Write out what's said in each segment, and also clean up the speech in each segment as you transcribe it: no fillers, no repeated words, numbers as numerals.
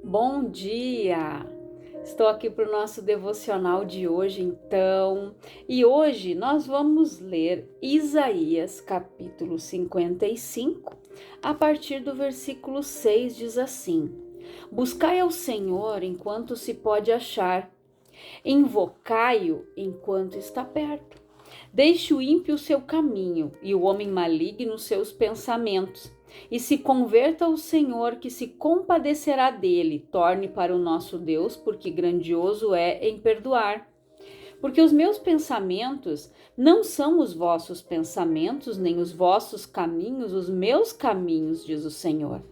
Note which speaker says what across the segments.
Speaker 1: Bom dia! Estou aqui para o nosso devocional de hoje, então, e hoje nós vamos ler Isaías capítulo 55, a partir do versículo 6, diz assim: Buscai ao Senhor enquanto se pode achar, invocai-o enquanto está perto. Deixe o ímpio o seu caminho e o homem maligno os seus pensamentos, e se converta ao Senhor, que se compadecerá dele. Torne para o nosso Deus, porque grandioso é em perdoar. Porque os meus pensamentos não são os vossos pensamentos, nem os vossos caminhos os meus caminhos, diz o Senhor.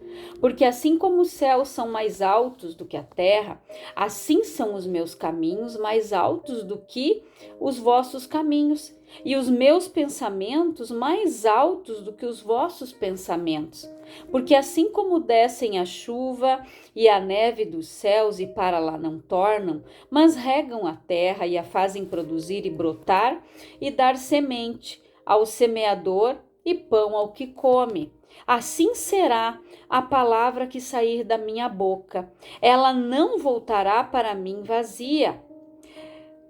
Speaker 1: Porque assim como os céus são mais altos do que a terra, assim são os meus caminhos mais altos do que os vossos caminhos, e os meus pensamentos mais altos do que os vossos pensamentos. Porque assim como descem a chuva e a neve dos céus e para lá não tornam, mas regam a terra e a fazem produzir e brotar e dar semente ao semeador e pão ao que come, assim será a palavra que sair da minha boca. Ela não voltará para mim vazia.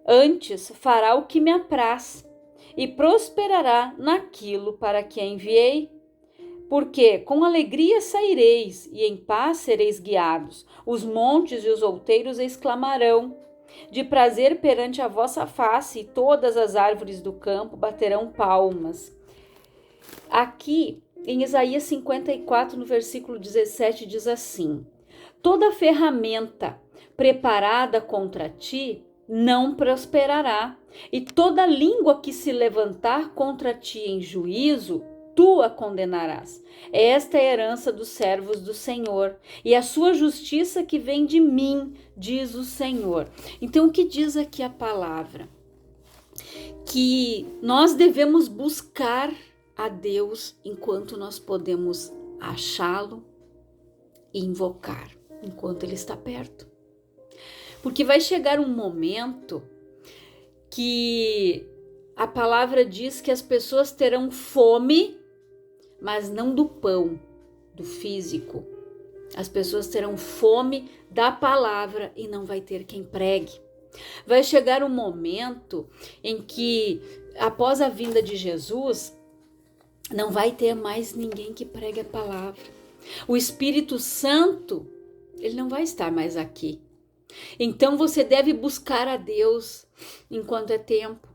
Speaker 1: Antes fará o que me apraz e prosperará naquilo para que a enviei. Porque com alegria saireis e em paz sereis guiados. Os montes e os outeiros exclamarão de prazer perante a vossa face, e todas as árvores do campo baterão palmas. Aqui em Isaías 54, no versículo 17, diz assim: Toda ferramenta preparada contra ti não prosperará, e toda língua que se levantar contra ti em juízo, tu a condenarás. Esta é a herança dos servos do Senhor, e a sua justiça que vem de mim, diz o Senhor. Então, o que diz aqui a palavra? Que nós devemos buscar a Deus enquanto nós podemos achá-lo e invocar, enquanto Ele está perto. Porque vai chegar um momento que a palavra diz que as pessoas terão fome, mas não do pão, do físico. As pessoas terão fome da palavra e não vai ter quem pregue. Vai chegar um momento em que, após a vinda de Jesus, não vai ter mais ninguém que pregue a palavra. O Espírito Santo, ele não vai estar mais aqui. Então você deve buscar a Deus enquanto é tempo,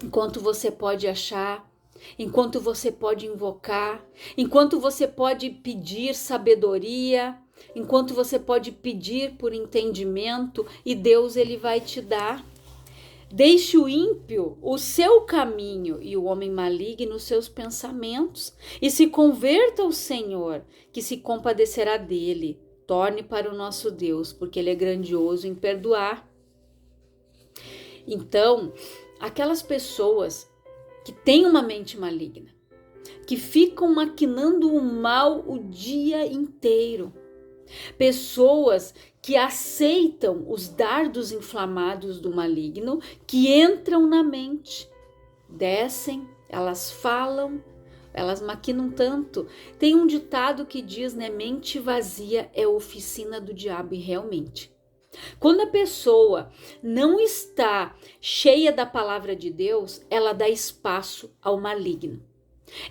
Speaker 1: enquanto você pode achar, enquanto você pode invocar, enquanto você pode pedir sabedoria, enquanto você pode pedir por entendimento, e Deus ele vai te dar. Deixe o ímpio o seu caminho e o homem maligno os seus pensamentos, e se converta ao Senhor, que se compadecerá dele. Torne para o nosso Deus, porque Ele é grandioso em perdoar. Então, aquelas pessoas que têm uma mente maligna, que ficam maquinando o mal o dia inteiro, pessoas que aceitam os dardos inflamados do maligno, que entram na mente, descem, elas falam, elas maquinam tanto. Tem um ditado que diz, né? Mente vazia é oficina do diabo, e realmente. Quando a pessoa não está cheia da palavra de Deus, ela dá espaço ao maligno.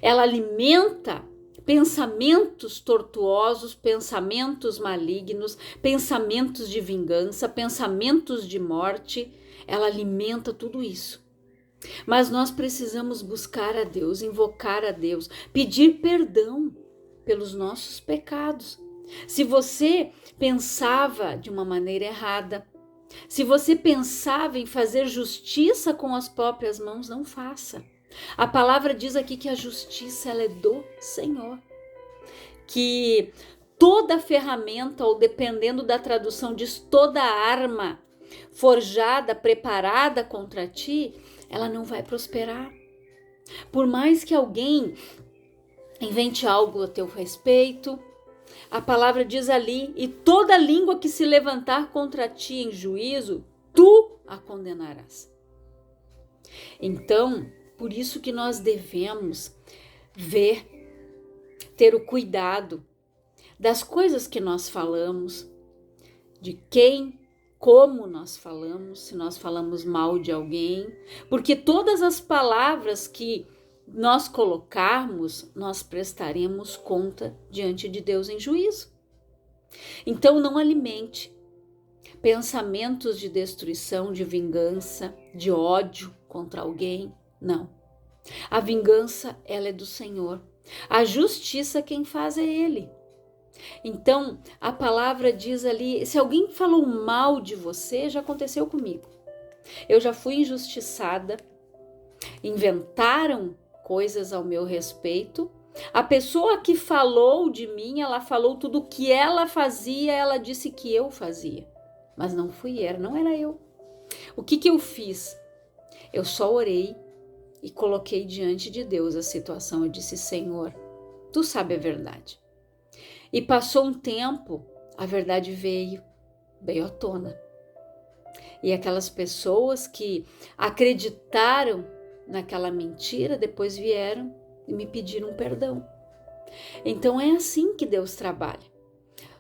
Speaker 1: Ela alimenta pensamentos tortuosos, pensamentos malignos, pensamentos de vingança, pensamentos de morte. Ela alimenta tudo isso. Mas nós precisamos buscar a Deus, invocar a Deus, pedir perdão pelos nossos pecados. Se você pensava de uma maneira errada, se você pensava em fazer justiça com as próprias mãos, não faça. A palavra diz aqui que a justiça ela é do Senhor. Que toda ferramenta, ou dependendo da tradução, diz toda arma forjada, preparada contra ti, ela não vai prosperar. Por mais que alguém invente algo a teu respeito, a palavra diz ali, e toda língua que se levantar contra ti em juízo, tu a condenarás. Então, por isso que nós devemos ter o cuidado das coisas que nós falamos, de quem, como nós falamos, se nós falamos mal de alguém, porque todas as palavras que nós colocarmos, nós prestaremos conta diante de Deus em juízo. Então não alimente pensamentos de destruição, de vingança, de ódio contra alguém, não. A vingança, ela é do Senhor. A justiça quem faz é Ele. Então, a palavra diz ali, se alguém falou mal de você, já aconteceu comigo. Eu já fui injustiçada, inventaram coisas ao meu respeito. A pessoa que falou de mim, ela falou tudo o que ela fazia, ela disse que eu fazia. Mas não fui ela, não era eu. O que eu fiz? Eu só orei e coloquei diante de Deus a situação. Eu disse, Senhor, Tu sabe a verdade. E passou um tempo, a verdade veio à tona. E aquelas pessoas que acreditaram naquela mentira, depois vieram e me pediram perdão. Então é assim que Deus trabalha.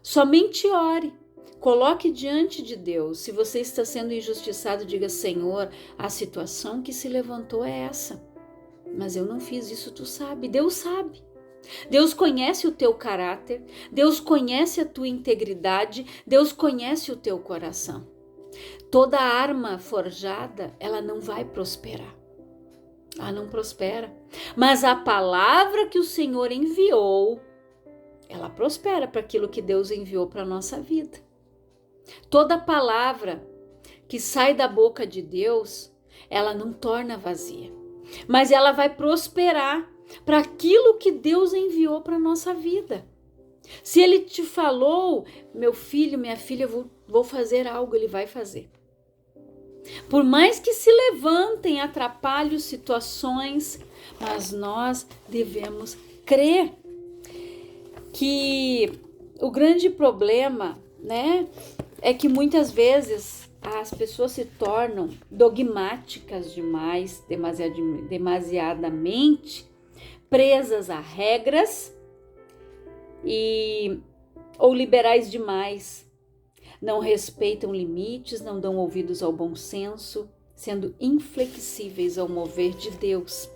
Speaker 1: Somente ore, coloque diante de Deus. Se você está sendo injustiçado, diga, Senhor, a situação que se levantou é essa. Mas eu não fiz isso, Tu sabe. Deus sabe. Deus conhece o teu caráter, Deus conhece a tua integridade, Deus conhece o teu coração. Toda arma forjada, ela não vai prosperar. Ela não prospera. Mas a palavra que o Senhor enviou, ela prospera para aquilo que Deus enviou para a nossa vida. Toda palavra que sai da boca de Deus, ela não torna vazia, mas ela vai prosperar para aquilo que Deus enviou para a nossa vida. Se Ele te falou, meu filho, minha filha, vou fazer algo, Ele vai fazer. Por mais que se levantem atrapalhos, situações, mas nós devemos crer que o grande problema, né, é que muitas vezes as pessoas se tornam dogmáticas demais, demasiadamente presas a regras ou liberais demais. Não respeitam limites, não dão ouvidos ao bom senso, sendo inflexíveis ao mover de Deus.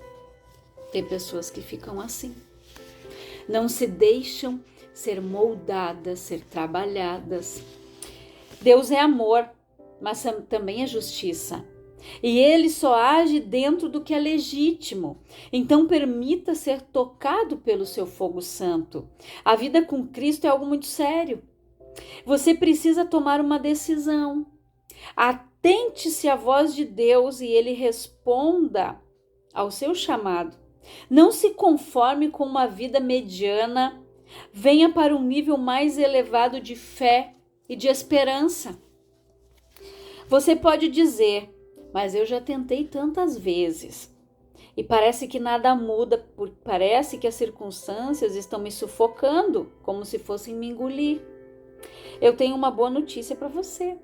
Speaker 1: Tem pessoas que ficam assim. Não se deixam ser moldadas, ser trabalhadas. Deus é amor, mas também é justiça. E Ele só age dentro do que é legítimo. Então permita ser tocado pelo seu fogo santo. A vida com Cristo é algo muito sério. Você precisa tomar uma decisão. Atente-se à voz de Deus e Ele responda ao seu chamado. Não se conforme com uma vida mediana. Venha para um nível mais elevado de fé e de esperança. Você pode dizer, mas eu já tentei tantas vezes e parece que nada muda, parece que as circunstâncias estão me sufocando, como se fossem me engolir. Eu tenho uma boa notícia para você.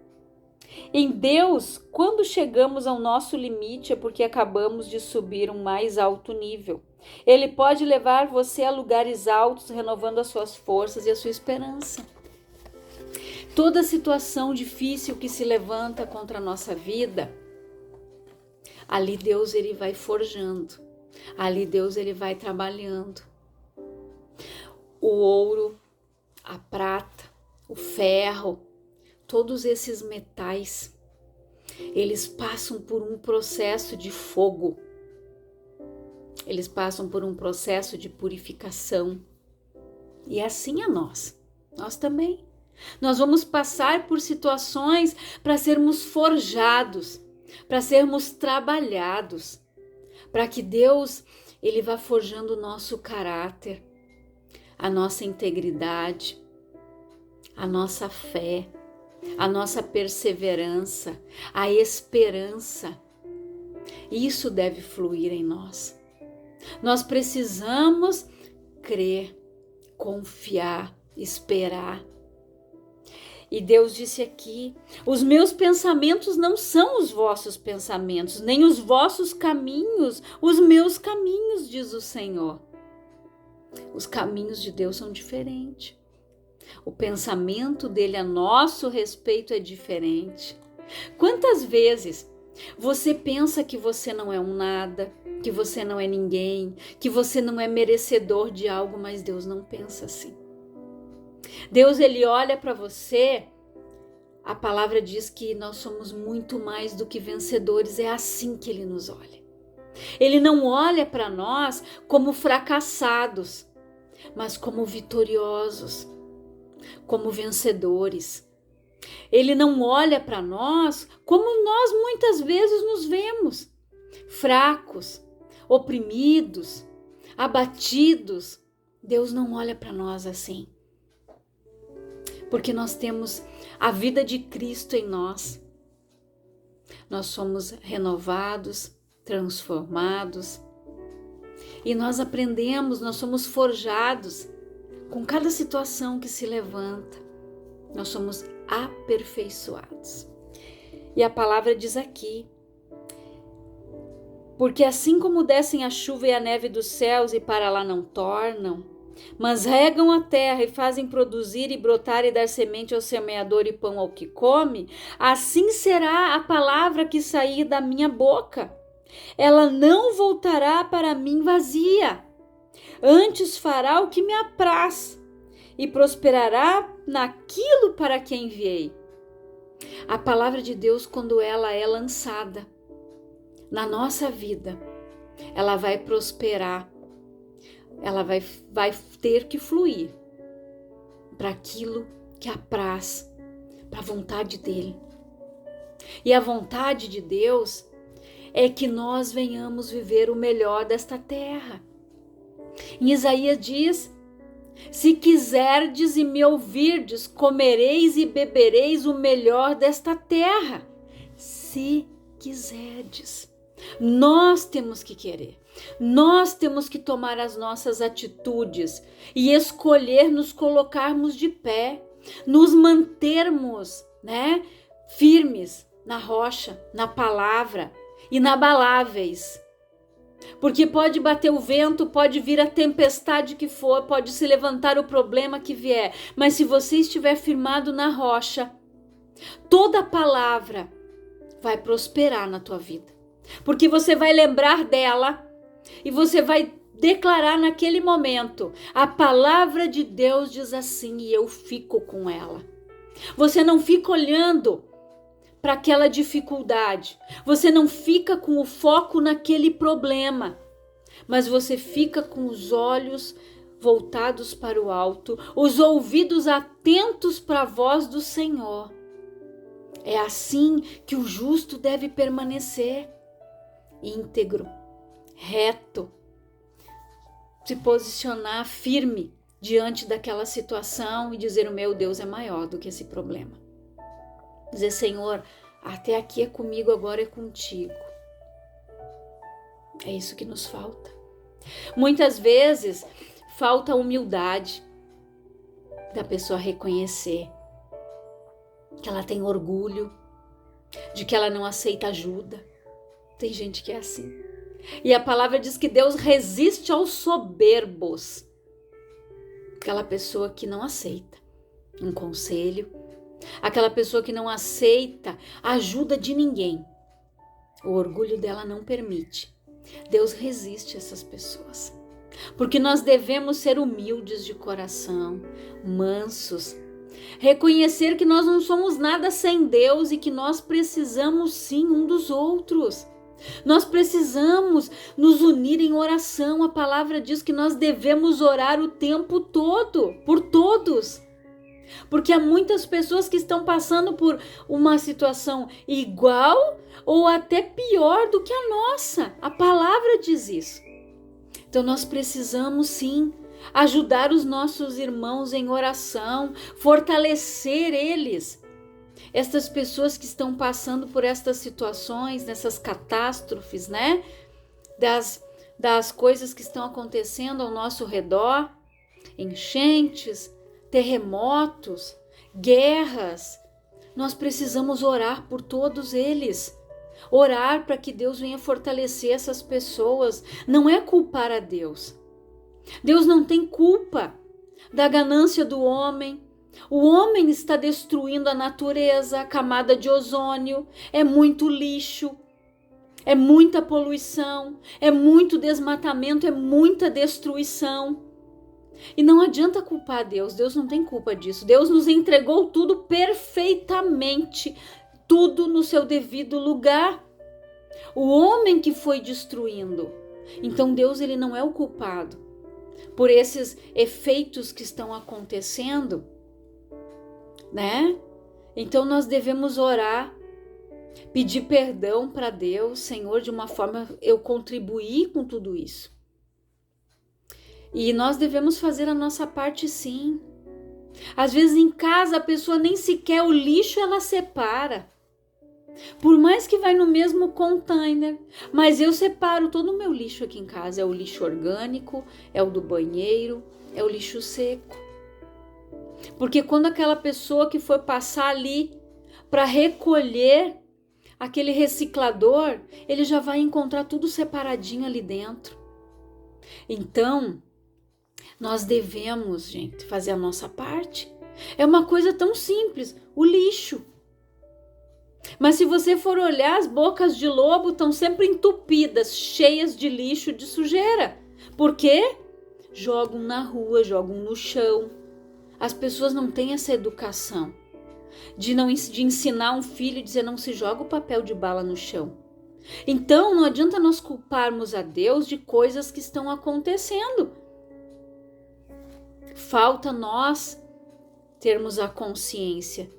Speaker 1: Em Deus, quando chegamos ao nosso limite é porque acabamos de subir um mais alto nível. Ele pode levar você a lugares altos, renovando as suas forças e a sua esperança. Toda situação difícil que se levanta contra a nossa vida, ali Deus ele vai forjando, ali Deus ele vai trabalhando. O ouro, a prata, o ferro, todos esses metais, eles passam por um processo de fogo, eles passam por um processo de purificação. E assim é nós também. Nós vamos passar por situações para sermos forjados, para sermos trabalhados, para que Deus ele vá forjando o nosso caráter, a nossa integridade, a nossa fé, a nossa perseverança, a esperança. Isso deve fluir em nós. Nós precisamos crer, confiar, esperar. E Deus disse aqui, os meus pensamentos não são os vossos pensamentos, nem os vossos caminhos, os meus caminhos, diz o Senhor. Os caminhos de Deus são diferentes. O pensamento dele a nosso respeito é diferente. Quantas vezes você pensa que você não é um nada, que você não é ninguém, que você não é merecedor de algo, mas Deus não pensa assim. Deus, ele olha para você, a palavra diz que nós somos muito mais do que vencedores, é assim que ele nos olha. Ele não olha para nós como fracassados, mas como vitoriosos, como vencedores. Ele não olha para nós como nós muitas vezes nos vemos, fracos, oprimidos, abatidos. Deus não olha para nós assim, porque nós temos a vida de Cristo em nós. Nós somos renovados, transformados, e nós aprendemos, nós somos forjados com cada situação que se levanta. Nós somos aperfeiçoados. E a palavra diz aqui: porque assim como descem a chuva e a neve dos céus e para lá não tornam, mas regam a terra e fazem produzir e brotar e dar semente ao semeador e pão ao que come, assim será a palavra que sair da minha boca. Ela não voltará para mim vazia, antes fará o que me apraz e prosperará naquilo para que enviei. A palavra de Deus, quando ela é lançada na nossa vida, ela vai prosperar, ela vai ter que fluir para aquilo que apraz, para a vontade dele. E a vontade de Deus é que nós venhamos viver o melhor desta terra. Em Isaías diz: se quiserdes e me ouvirdes, comereis e bebereis o melhor desta terra. Se quiserdes. Nós temos que querer. Nós temos que tomar as nossas atitudes e escolher nos colocarmos de pé, nos mantermos, firmes na rocha, na palavra, inabaláveis. Porque pode bater o vento, pode vir a tempestade que for, pode se levantar o problema que vier, mas se você estiver firmado na rocha, toda palavra vai prosperar na tua vida. Porque você vai lembrar dela e você vai declarar naquele momento: a palavra de Deus diz assim e eu fico com ela. Você não fica olhando para aquela dificuldade, você não fica com o foco naquele problema, mas você fica com os olhos voltados para o alto, os ouvidos atentos para a voz do Senhor. É assim que o justo deve permanecer, íntegro, reto, se posicionar firme diante daquela situação e dizer: o meu Deus é maior do que esse problema. Dizer: Senhor, até aqui é comigo, agora é contigo. É isso que nos falta. Muitas vezes falta a humildade da pessoa reconhecer que ela tem orgulho, de que ela não aceita ajuda. Tem gente que é assim. E a palavra diz que Deus resiste aos soberbos. Aquela pessoa que não aceita um conselho, aquela pessoa que não aceita a ajuda de ninguém. O orgulho dela não permite. Deus resiste a essas pessoas. Porque nós devemos ser humildes de coração, mansos, reconhecer que nós não somos nada sem Deus e que nós precisamos sim um dos outros. Nós precisamos nos unir em oração. A palavra diz que nós devemos orar o tempo todo, por todos. Porque há muitas pessoas que estão passando por uma situação igual ou até pior do que a nossa. A palavra diz isso. Então nós precisamos sim ajudar os nossos irmãos em oração, fortalecer eles. Estas pessoas que estão passando por estas situações, nessas catástrofes, das coisas que estão acontecendo ao nosso redor, enchentes, terremotos, guerras. Nós precisamos orar por todos eles. Orar para que Deus venha fortalecer essas pessoas. Não é culpar a Deus. Deus não tem culpa da ganância do homem, O homem está destruindo a natureza, a camada de ozônio, é muito lixo, é muita poluição, é muito desmatamento, é muita destruição. E não adianta culpar Deus, Deus não tem culpa disso. Deus nos entregou tudo perfeitamente, tudo no seu devido lugar. O homem que foi destruindo. Então Deus, ele não é o culpado por esses efeitos que estão acontecendo, né? Então nós devemos orar, pedir perdão para Deus, Senhor, de uma forma eu contribuir com tudo isso. E nós devemos fazer a nossa parte, sim. Às vezes em casa a pessoa nem sequer o lixo ela separa. Por mais que vai no mesmo container, mas eu separo todo o meu lixo aqui em casa. É o lixo orgânico, é o do banheiro, é o lixo seco. Porque quando aquela pessoa que foi passar ali para recolher aquele reciclador, ele já vai encontrar tudo separadinho ali dentro. Então, nós devemos, gente, fazer a nossa parte. É uma coisa tão simples, o lixo. Mas se você for olhar, as bocas de lobo estão sempre entupidas, cheias de lixo, de sujeira. Por quê? Jogam na rua, jogam no chão. As pessoas não têm essa educação de ensinar um filho e dizer não se joga o papel de bala no chão. Então não adianta nós culparmos a Deus de coisas que estão acontecendo. Falta nós termos a consciência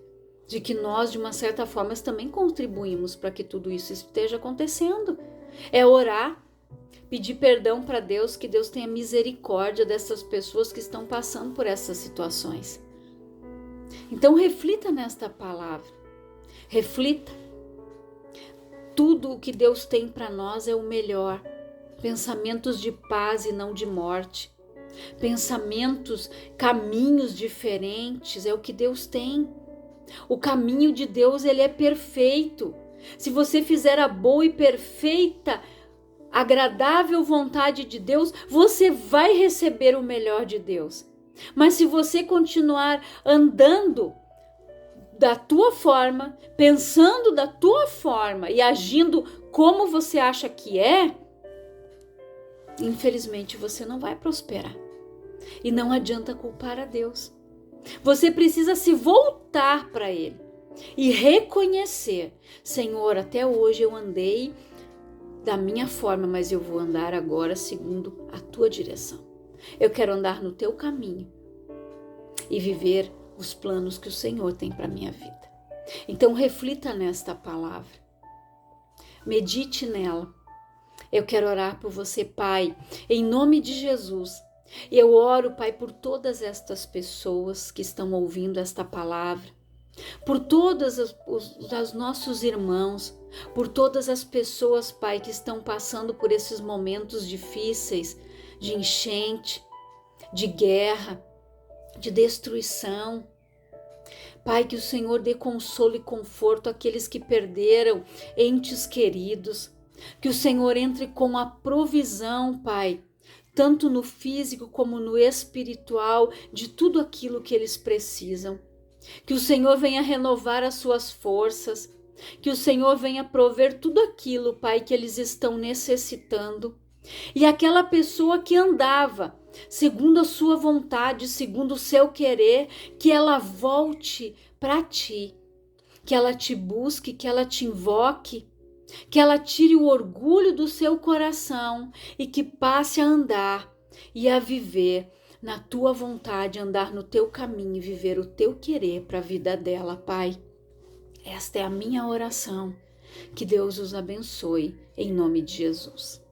Speaker 1: de que nós, de uma certa forma, também contribuímos para que tudo isso esteja acontecendo. É orar, pedir perdão para Deus, que Deus tenha misericórdia dessas pessoas que estão passando por essas situações. Então reflita nesta palavra, reflita. Tudo o que Deus tem para nós é o melhor. Pensamentos de paz e não de morte. Pensamentos, caminhos diferentes, é o que Deus tem. O caminho de Deus, ele é perfeito. Se você fizer a boa e perfeita, agradável vontade de Deus, você vai receber o melhor de Deus. Mas se você continuar andando da tua forma, pensando da tua forma e agindo como você acha que é, infelizmente você não vai prosperar. E não adianta culpar a Deus. Você precisa se voltar para Ele e reconhecer: Senhor, até hoje eu andei da minha forma, mas eu vou andar agora segundo a tua direção. Eu quero andar no teu caminho e viver os planos que o Senhor tem para minha vida. Então reflita nesta palavra, medite nela. Eu quero orar por você, Pai, em nome de Jesus. Eu oro, Pai, por todas estas pessoas que estão ouvindo esta palavra, por todos os nossos irmãos, por todas as pessoas, Pai, que estão passando por esses momentos difíceis de enchente, de guerra, de destruição. Pai, que o Senhor dê consolo e conforto àqueles que perderam entes queridos, que o Senhor entre com a provisão, Pai, tanto no físico como no espiritual, de tudo aquilo que eles precisam. Que o Senhor venha renovar as suas forças, que o Senhor venha prover tudo aquilo, Pai, que eles estão necessitando. E aquela pessoa que andava segundo a sua vontade, segundo o seu querer, que ela volte para ti, que ela te busque, que ela te invoque, que ela tire o orgulho do seu coração e que passe a andar e a viver na tua vontade, andar no teu caminho e viver o teu querer para a vida dela, Pai. Esta é a minha oração. Que Deus os abençoe, em nome de Jesus.